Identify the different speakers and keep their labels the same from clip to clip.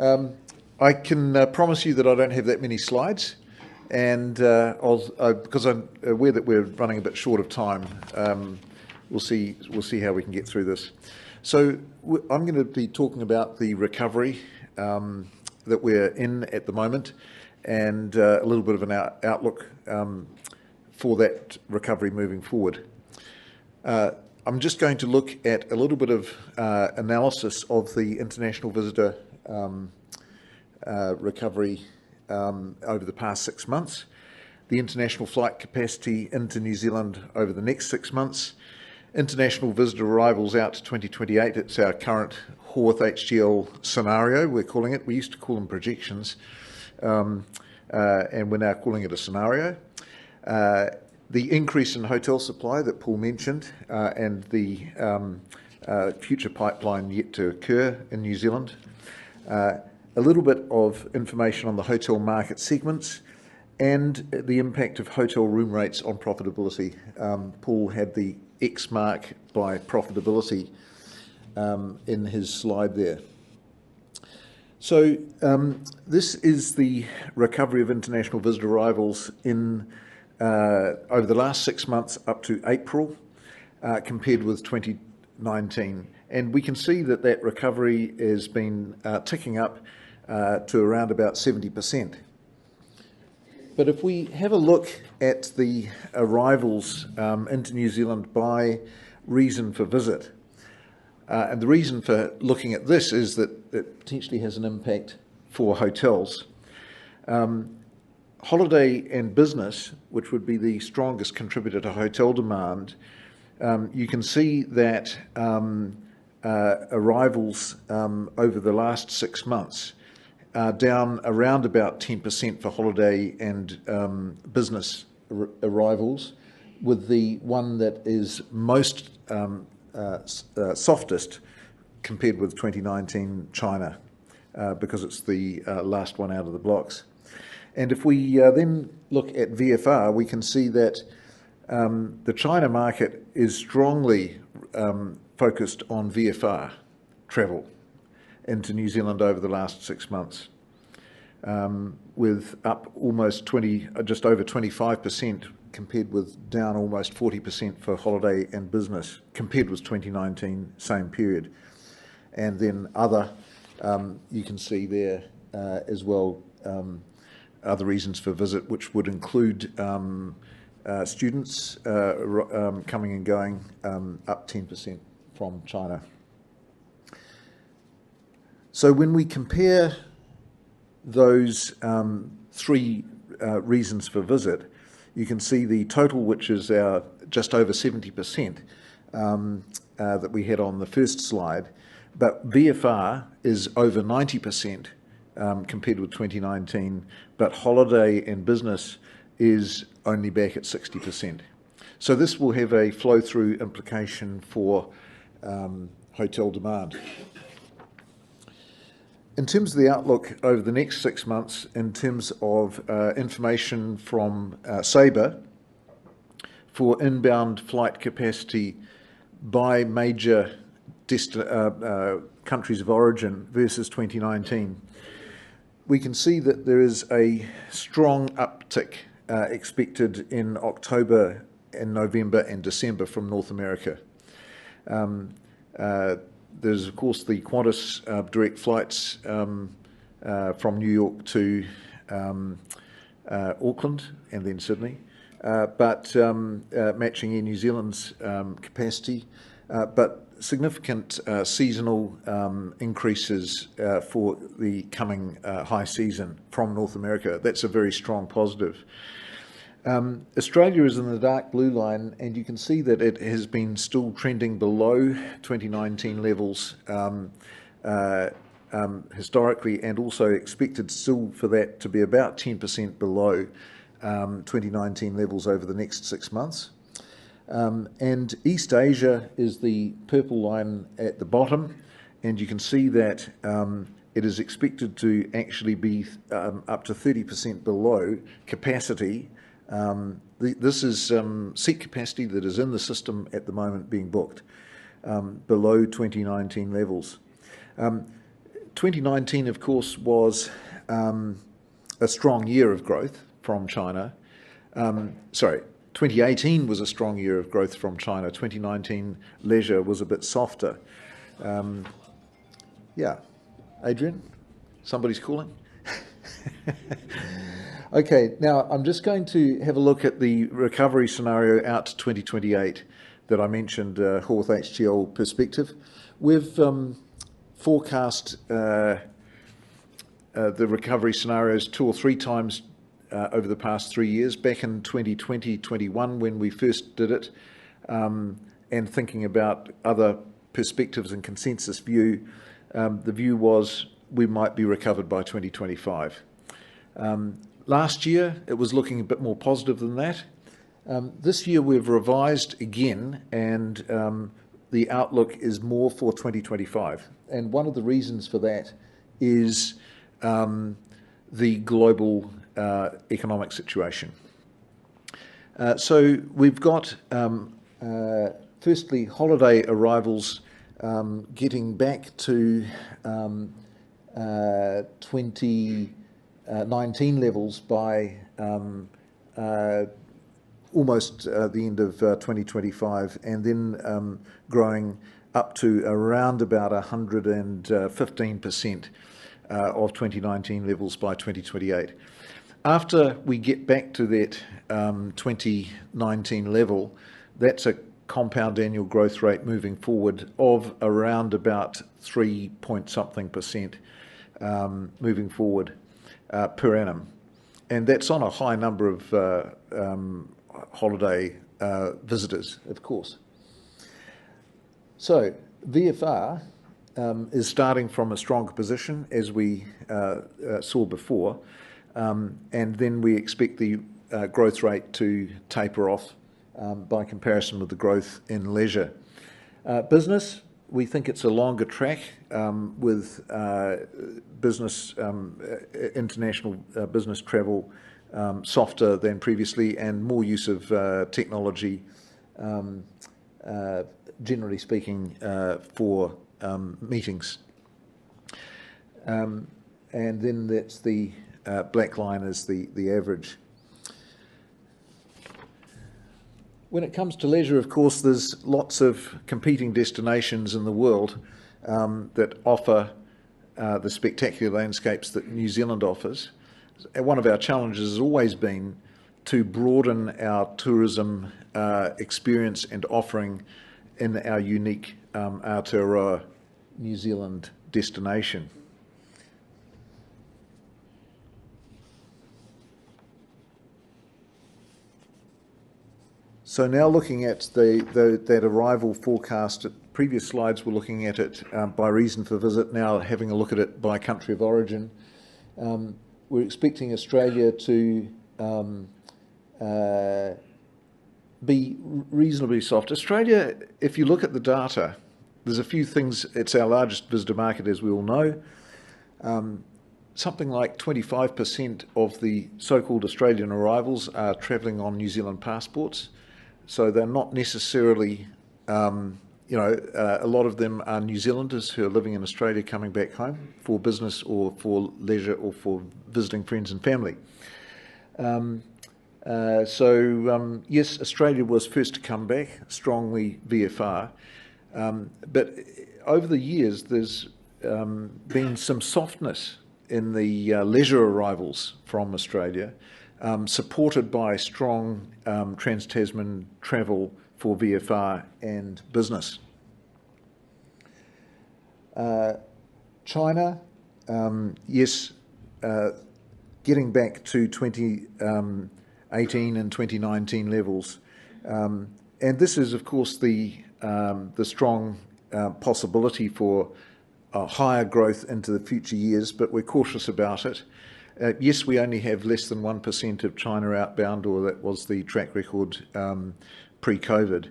Speaker 1: I can promise you that I don't have that many slides, and because I'm aware that we're running a bit short of time, we'll see how we can get through this. So I'm going to be talking about the recovery that we're in at the moment, and a little bit of an outlook for that recovery moving forward. I'm just going to look at a little bit of analysis of the international visitor recovery over the past 6 months, the international flight capacity into New Zealand over the next 6 months, international visitor arrivals out to 2028. It's our current Horwath HTL scenario, we're calling it. We used to call them projections, and we're now calling it a scenario. The increase in hotel supply that Paul mentioned, and the future pipeline yet to occur in New Zealand. A little bit of information on the hotel market segments and the impact of hotel room rates on profitability. Paul had the X mark by profitability in his slide there. So this is the recovery of international visitor arrivals in over the last 6 months up to April, compared with 2019. And we can see that that recovery has been ticking up to around about 70%. But if we have a look at the arrivals into New Zealand by reason for visit, and the reason for looking at this is that it potentially has an impact for hotels. Holiday and business, which would be the strongest contributor to hotel demand, you can see that arrivals over the last 6 months are down around about 10% for holiday and business arrivals, with the one that is most softest compared with 2019, China, because it's the last one out of the blocks. And if we then look at VFR, we can see that the China market is strongly focused on VFR travel into New Zealand over the last 6 months, with up almost just over 25% compared with down almost 40% for holiday and business compared with 2019, same period. And then other, you can see there as well, other reasons for visit, which would include students coming and going, up 10% from China. So when we compare those three reasons for visit, you can see the total, which is our just over 70% that we had on the first slide, but VFR is over 90% compared with 2019, but holiday and business is only back at 60%. So this will have a flow-through implication for hotel demand. In terms of the outlook over the next 6 months, in terms of information from Sabre for inbound flight capacity by major countries of origin versus 2019, we can see that there is a strong uptick expected in October and November and December from North America. There's, of course, the Qantas direct flights from New York to Auckland and then Sydney, but matching Air New Zealand's capacity, but significant seasonal increases for the coming high season from North America. That's a very strong positive. Australia is in the dark blue line, and you can see that it has been still trending below 2019 levels historically, and also expected still for that to be about 10% below 2019 levels over the next 6 months. And East Asia is the purple line at the bottom, and you can see that it is expected to actually be up to 30% below capacity. This is seat capacity that is in the system at the moment being booked, below 2019 levels. 2019, of course, was a strong year of growth from China. 2018 was a strong year of growth from China. 2019 leisure was a bit softer. Yeah. Adrian, somebody's calling? Okay, now I'm just going to have a look at the recovery scenario out to 2028 that I mentioned, Horwath HTL perspective. We've forecast the recovery scenarios 2 or 3 times over the past 3 years, back in 2020-21 when we first did it, and thinking about other perspectives and consensus view, the view was we might be recovered by 2025. Last year, it was looking a bit more positive than that. This year, we've revised again, and the outlook is more for 2025. And one of the reasons for that is the global economic situation. So we've got, firstly, holiday arrivals getting back to 2019 levels by almost the end of 2025, and then growing up to around about 115% of 2019 levels by 2028. After we get back to that 2019 level, that's a compound annual growth rate moving forward of around about 3 point something percent moving forward per annum. And that's on a high number of holiday visitors, of course. So VFR is starting from a stronger position, as we saw before, and then we expect the growth rate to taper off by comparison with the growth in leisure. Business, we think it's a longer track with business, international business travel softer than previously, and more use of technology, generally speaking, for meetings. And then that's the black line is the average. When it comes to leisure, of course, there's lots of competing destinations in the world that offer the spectacular landscapes that New Zealand offers. And one of our challenges has always been to broaden our tourism experience and offering in our unique Aotearoa New Zealand destination. So now looking at that arrival forecast, previous slides were looking at it by reason for visit, now having a look at it by country of origin. We're expecting Australia to be reasonably soft. Australia, if you look at the data, there's a few things. It's our largest visitor market, as we all know. Something like 25% of the so-called Australian arrivals are travelling on New Zealand passports. So they're not necessarily, a lot of them are New Zealanders who are living in Australia coming back home for business or for leisure or for visiting friends and family. Yes, Australia was first to come back, strongly VFR. But over the years, there's been some softness in the leisure arrivals from Australia, supported by strong trans-Tasman travel for VFR and business. China, yes, getting back to 2018 and 2019 levels. And this is, of course, the strong possibility for higher growth into the future years, but we're cautious about it. Yes, we only have less than 1% of China outbound, or that was the track record pre-COVID.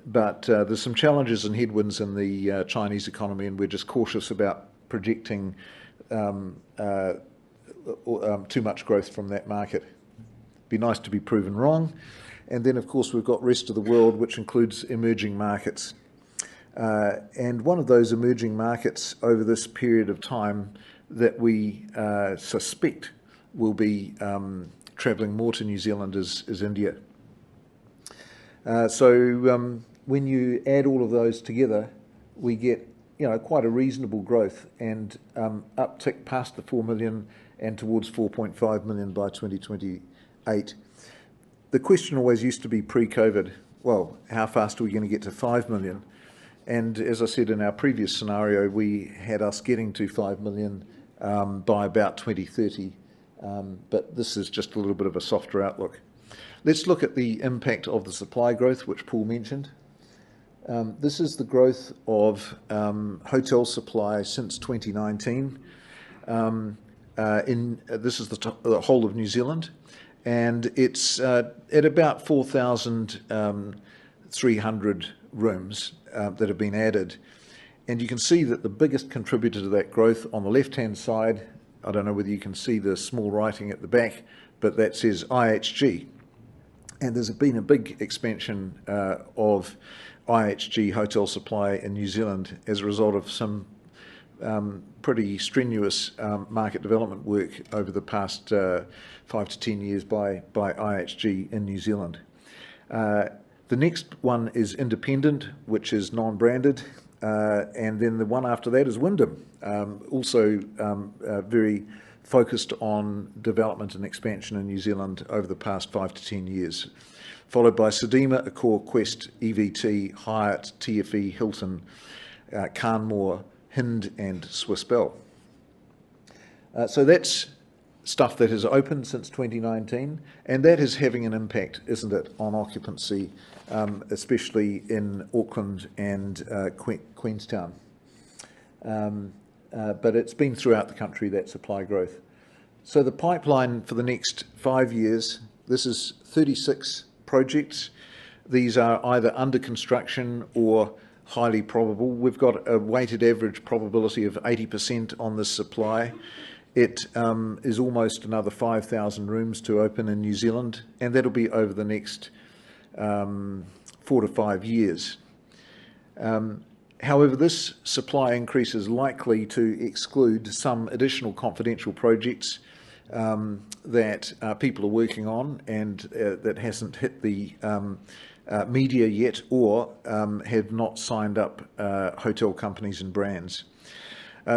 Speaker 1: But there's some challenges and headwinds in the Chinese economy, and we're just cautious about projecting too much growth from that market. Be nice to be proven wrong. And then, of course, we've got rest of the world, which includes emerging markets. And one of those emerging markets over this period of time that we suspect will be travelling more to New Zealand is India. So when you add all of those together, we get quite a reasonable growth and uptick past the 4 million and towards 4.5 million by 2028. The question always used to be pre-COVID, well, how fast are we going to get to 5 million? And as I said in our previous scenario, we had us getting to 5 million by about 2030, but this is just a little bit of a softer outlook. Let's look at the impact of the supply growth, which Paul mentioned. This is the growth of hotel supply since 2019. This is the whole of New Zealand, and it's at about 4,300 rooms that have been added. And you can see that the biggest contributor to that growth on the left-hand side, I don't know whether you can see the small writing at the back, but that says IHG. And there's been a big expansion of IHG hotel supply in New Zealand as a result of some pretty strenuous market development work over the past 5 to 10 years by IHG in New Zealand. The next one is independent, which is non-branded, and then the one after that is Wyndham, also very focused on development and expansion in New Zealand over the past 5 to 10 years, followed by Sedima, Accor, Quest, EVT, Hyatt, TFE, Hilton, Canmore, Hind and Swiss Bell. So that's stuff that has opened since 2019, and that is having an impact, isn't it, on occupancy, especially in Auckland and Queenstown. But it's been throughout the country, that supply growth. So the pipeline for the next 5 years, this is 36 projects. These are either under construction or highly probable. We've got a weighted average probability of 80% on this supply. It is almost another 5,000 rooms to open in New Zealand, and that'll be over the next 4 to 5 years. However, this supply increase is likely to exclude some additional confidential projects that people are working on and that hasn't hit the media yet, or have not signed up hotel companies and brands.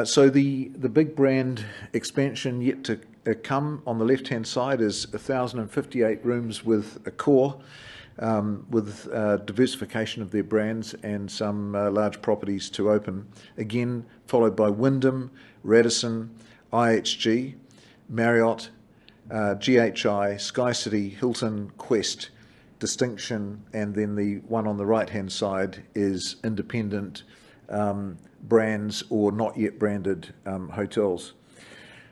Speaker 1: So the big brand expansion yet to come on the left-hand side is 1,058 rooms with Accor, with diversification of their brands and some large properties to open. Again, followed by Wyndham, Radisson, IHG, Marriott, GHI, SkyCity, Hilton, Quest, Distinction, and then the one on the right-hand side is independent brands or not yet branded hotels.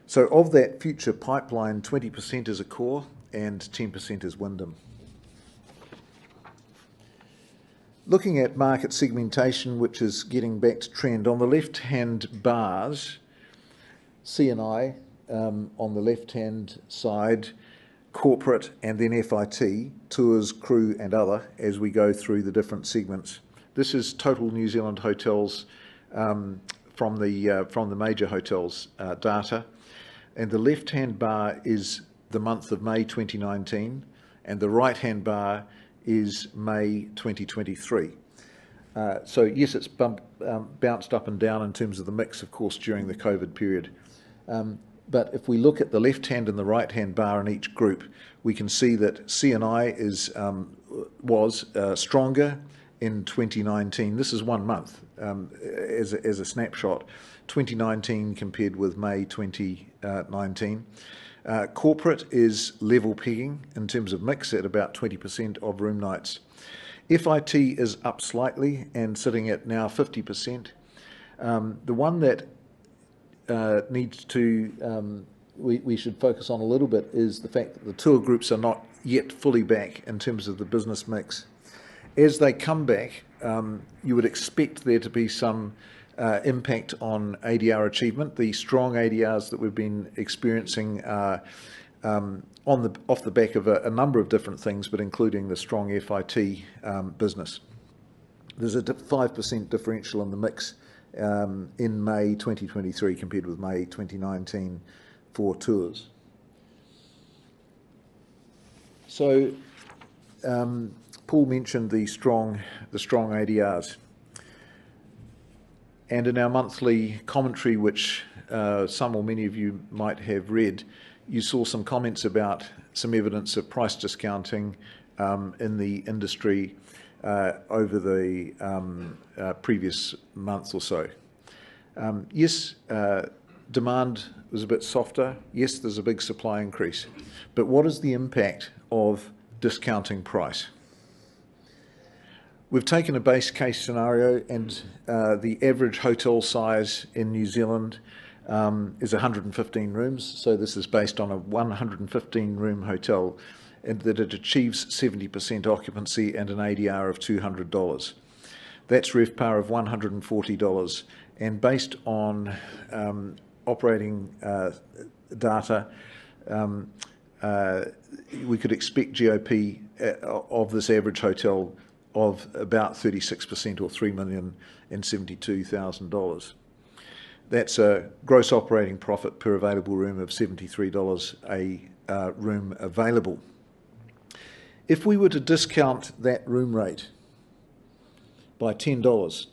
Speaker 1: So of that future pipeline, 20% is Accor and 10% is Wyndham. Looking at market segmentation, which is getting back to trend, on the left-hand bars, C&I on the left-hand side, corporate, and then FIT, tours, crew, and other, as we go through the different segments. This is total New Zealand hotels from the major hotels data, and the left-hand bar is the month of May 2019, and the right-hand bar is May 2023. So yes, it's bounced up and down in terms of the mix, of course, during the COVID period. But if we look at the left-hand and the right-hand bar in each group, we can see that C&I was stronger in 2019. This is 1 month as a snapshot. 2019 compared with May 2019. Corporate is level pegging in terms of mix at about 20% of room nights. FIT is up slightly and sitting at now 50%. The one that needs to we should focus on a little bit is the fact that the tour groups are not yet fully back in terms of the business mix. As they come back, you would expect there to be some impact on ADR achievement. The strong ADRs that we've been experiencing are off the back of a number of different things, but including the strong FIT business. There's a 5% differential in the mix in May 2023 compared with May 2019 for tours. So Paul mentioned the strong ADRs. And in our monthly commentary, which some or many of you might have read, you saw some comments about some evidence of price discounting in the industry over the previous month or so. Yes, demand was a bit softer. Yes, there's a big supply increase. But what is the impact of discounting price? We've taken a base case scenario, and the average hotel size in New Zealand is 115 rooms. So this is based on a 115-room hotel, and that it achieves 70% occupancy and an ADR of $200. That's RevPAR of $140. And based on operating data, we could expect GOP of this average hotel of about 36% or $3,072,000. That's a gross operating profit per available room of $73 a room available. If we were to discount that room rate by $10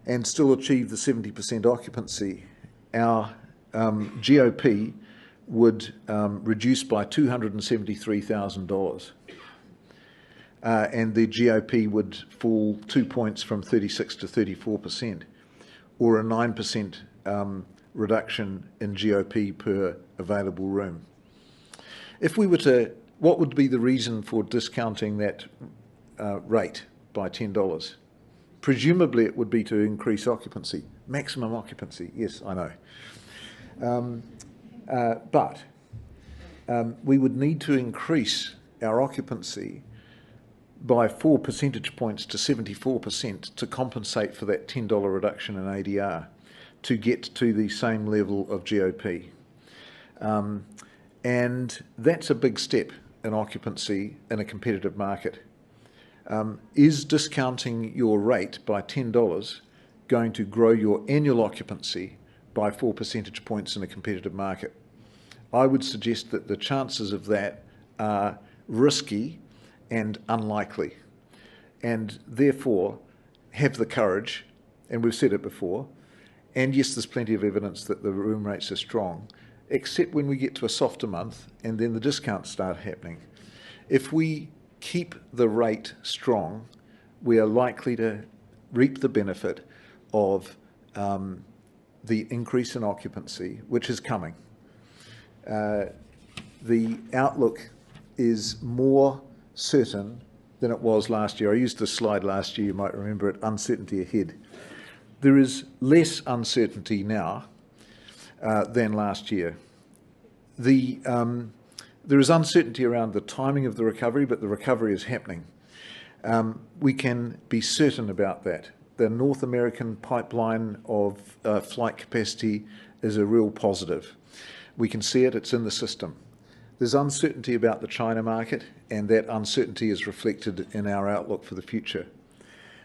Speaker 1: and still achieve the 70% occupancy, our GOP would reduce by $273,000. And the GOP would fall 2 points from 36 to 34%, or a 9% reduction in GOP per available room. If we were to, what would be the reason for discounting that rate by $10? Presumably it would be to increase occupancy, maximum occupancy. Yes, I know. But we would need to increase our occupancy by 4 percentage points to 74% to compensate for that $10 reduction in ADR to get to the same level of GOP. And that's a big step in occupancy in a competitive market. Is discounting your rate by $10 going to grow your annual occupancy by 4 percentage points in a competitive market? I would suggest that the chances of that are risky and unlikely, and therefore have the courage, and we've said it before, and yes, there's plenty of evidence that the room rates are strong, except when we get to a softer month and then the discounts start happening. If we keep the rate strong, we are likely to reap the benefit of the increase in occupancy, which is coming. The outlook is more certain than it was last year. I used this slide last year, you might remember it, uncertainty ahead. There is less uncertainty now than last year. There is uncertainty around the timing of the recovery, but the recovery is happening. We can be certain about that. The North American pipeline of flight capacity is a real positive. We can see it, it's in the system. There's uncertainty about the China market, and that uncertainty is reflected in our outlook for the future.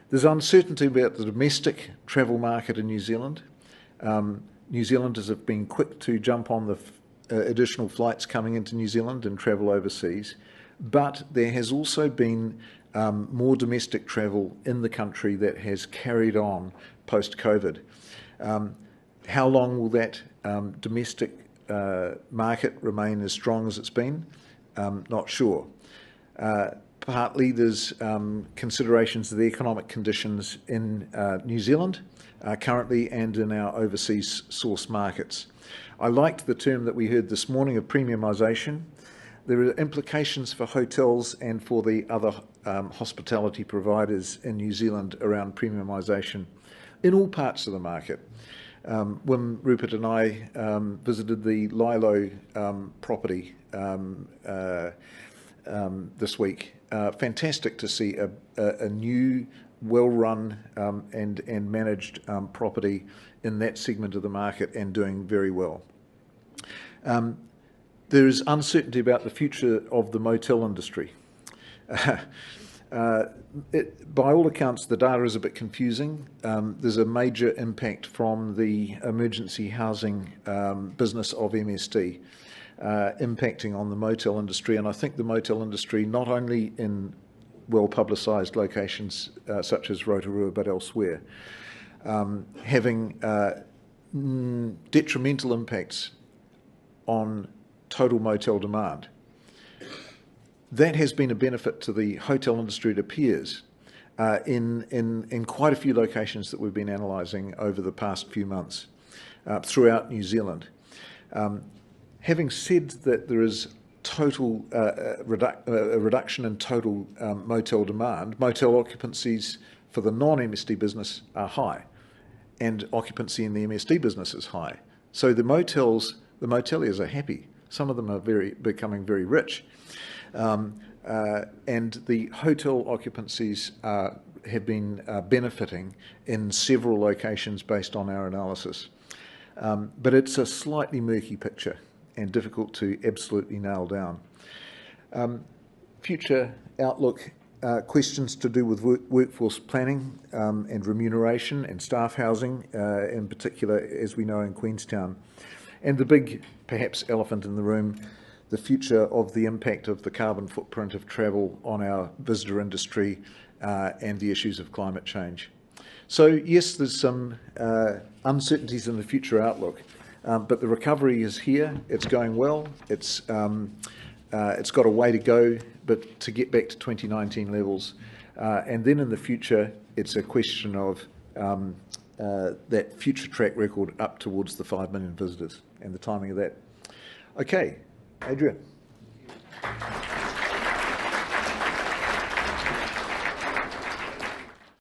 Speaker 1: There's uncertainty about the domestic travel market in New Zealand. New Zealanders have been quick to jump on the additional flights coming into New Zealand and travel overseas, but there has also been more domestic travel in the country that has carried on post-COVID. How long will that domestic market remain as strong as it's been? Not sure. Partly there's considerations of the economic conditions in New Zealand currently and in our overseas source markets. I liked the term that we heard this morning of premiumisation. There are implications for hotels and for the other hospitality providers in New Zealand around premiumisation in all parts of the market. When Rupert and I visited the Lilo property this week, fantastic to see a new, well-run and managed property in that segment of the market and doing very well. There is uncertainty about the future of the motel industry. By all accounts, the data is a bit confusing. There's a major impact from the emergency housing business of MSD, impacting on the motel industry. And I think the motel industry, not only in well-publicised locations such as Rotorua, but elsewhere, having detrimental impacts on total motel demand. That has been a benefit to the hotel industry, it appears, in quite a few locations that we've been analysing over the past few months throughout New Zealand. Having said that, there is total a reduction in total motel demand. Motel occupancies for the non-MSD business are high, and occupancy in the MSD business is high. So the moteliers are happy. Some of them are becoming very rich. And the hotel occupancies have been benefiting in several locations based on our analysis. But it's a slightly murky picture and difficult to absolutely nail down. Future outlook, questions to do with workforce planning and remuneration and staff housing, in particular, as we know, in Queenstown. And the big, perhaps, elephant in the room, the future of the impact of the carbon footprint of travel on our visitor industry and the issues of climate change. So, yes, there's some uncertainties in the future outlook, but the recovery is here. It's going well. It's got a way to go, but to get back to 2019 levels. And then in the future, it's a question of that future track record up towards the 5 million visitors and the timing of that. Okay, Adrian.